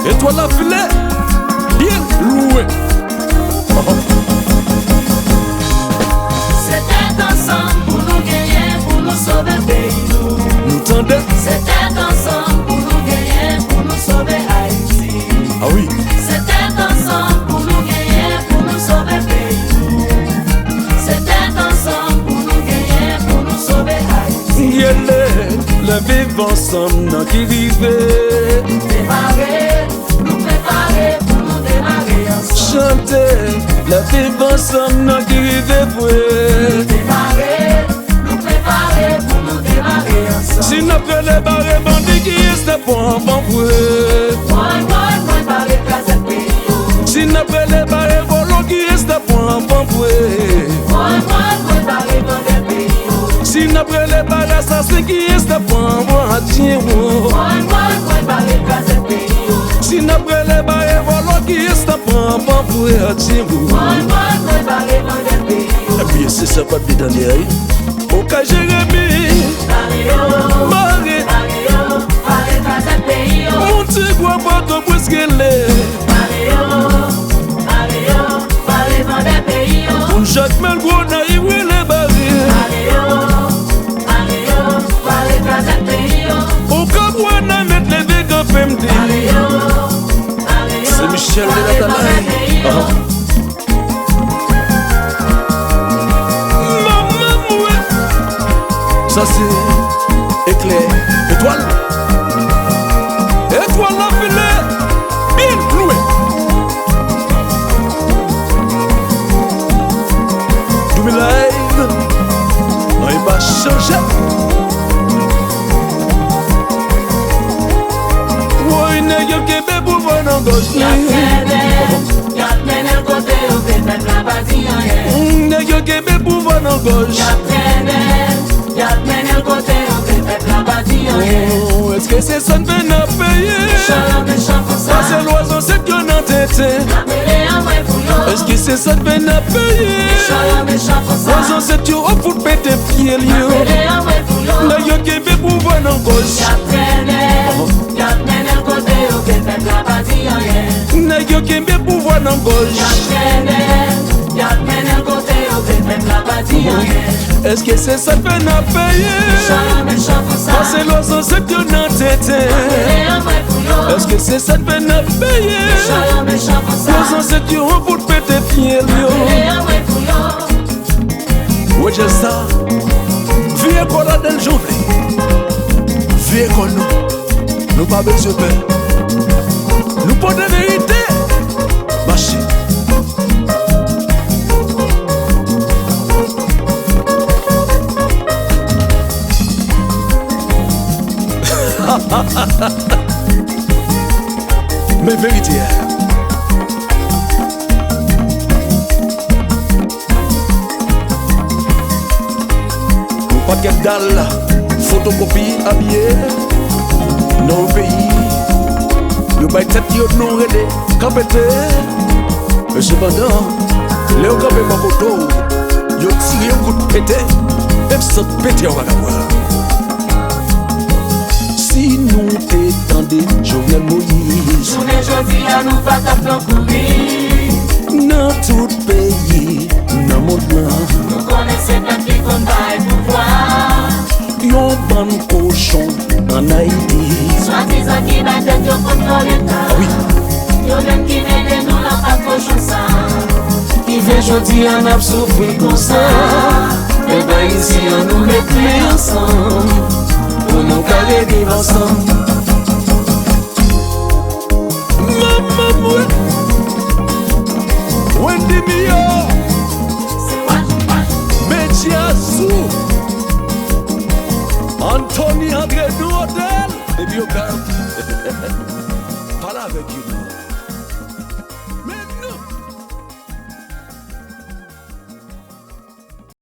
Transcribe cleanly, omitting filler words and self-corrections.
Et toi la filet, bien loué. C'était ensemble pour nous gagner, pour nous sauver le pays. Nous tendez. C'était ensemble pour nous gagner, pour nous sauver Haïti. Ah oui. C'était ensemble pour nous gagner, pour nous sauver le pays. C'était ensemble pour nous gagner, pour nous sauver Haïti. Le vivre ensemble dans qui vivait. Préparer, nous préparer pour nous démarrer ensemble. Chanter, le vivre ensemble dans qui vivait. Préparer, nous préparer pour nous démarrer ensemble. Si nous prenons les barres bandits qui est pour enfants voués. Moi, barrer place de pays. Si nous prenons les barres volants qui est pour enfants voués. Moi, barrer dans des pays. Si nous prenons les barres assassins qui est pour enfants tiens. Moi, barrer place de pays. Si nous prenons les barres volants qui est pour enfants voués tiens. Moi, barrer dans des pays. Et puis c'est ça pas de dernier. Au cas Jérémie. Barré. Barrer place de pays. Mon petit bois pas de plus qu'elle est. Barrer dans des pays. Pour chaque mal gros naïf les barres. Barrer place de pays. Au cas où on a mettre les végans PMD. C'est Michel de la Talaï. Maman moué. Ça c'est éclair. Étoile. Étoile la filet. Bien cloué. Doumi live. On va changer. Ouais, n'est-ce que pour voir dans gauche. Y'a plein de côté au fait la bâtie en l'air. N'est-ce que pour voir dans gauche. Y'a plein de côté au fait la bâtie en l'air. Est-ce que c'est ça que nous avons payé? Ça c'est l'oiseau, c'est que nous avons têté. Est-ce que c'est ça que nous avons payé? L'oiseau, c'est que nous avons pété pied. N'est-ce que pour voir dans gauche. Y'a plein de côté au fait la bâtie en l'air. N'est-ce que pour voir dans gauche. Y'a plein de côté au fait la bâtie en l'air. Est-ce que c'est ça que nous avons payé? Ça c'est l'oiseau, c'est que nous avons têté. Est-ce que c'est ça que nous avons payé? L'oiseau, c'est que nous avons pété pied. Ouais, j'ai ça. Vieux école à Del Journée. Vieux école nous. Nous pas besoin de paix. Nous pas de vérité. Marché. Mais vérité. Pas qu'elle dalle, photocopie habillée dans le pays. Yo bay tête yo non relé, campété. Mais cependant, les campé pas photo, yo tiré un coup de pété, et ça pété on va voir. Si nous t'étendez, Jovenel Moïse, Journée jodi à nous pas ta plan courir. dans tout pays, dans mon monde. Nous connaissons pas qui qu'on va pouvoir. Yon ban cochon en Haïti. Soi-disant qui va tête yo contre l'État. Ah oui. Yo même qui mène nous la pas cochon ça. Qui fait jodi à n'a souffrir comme ça. Et ben ici on nous met plus ensemble. Pour nous carrer vivre ensemble. Maman moué. Wendy Mio. Mediazou. Anthony André Noudel. Et Biocam. Parle avec lui.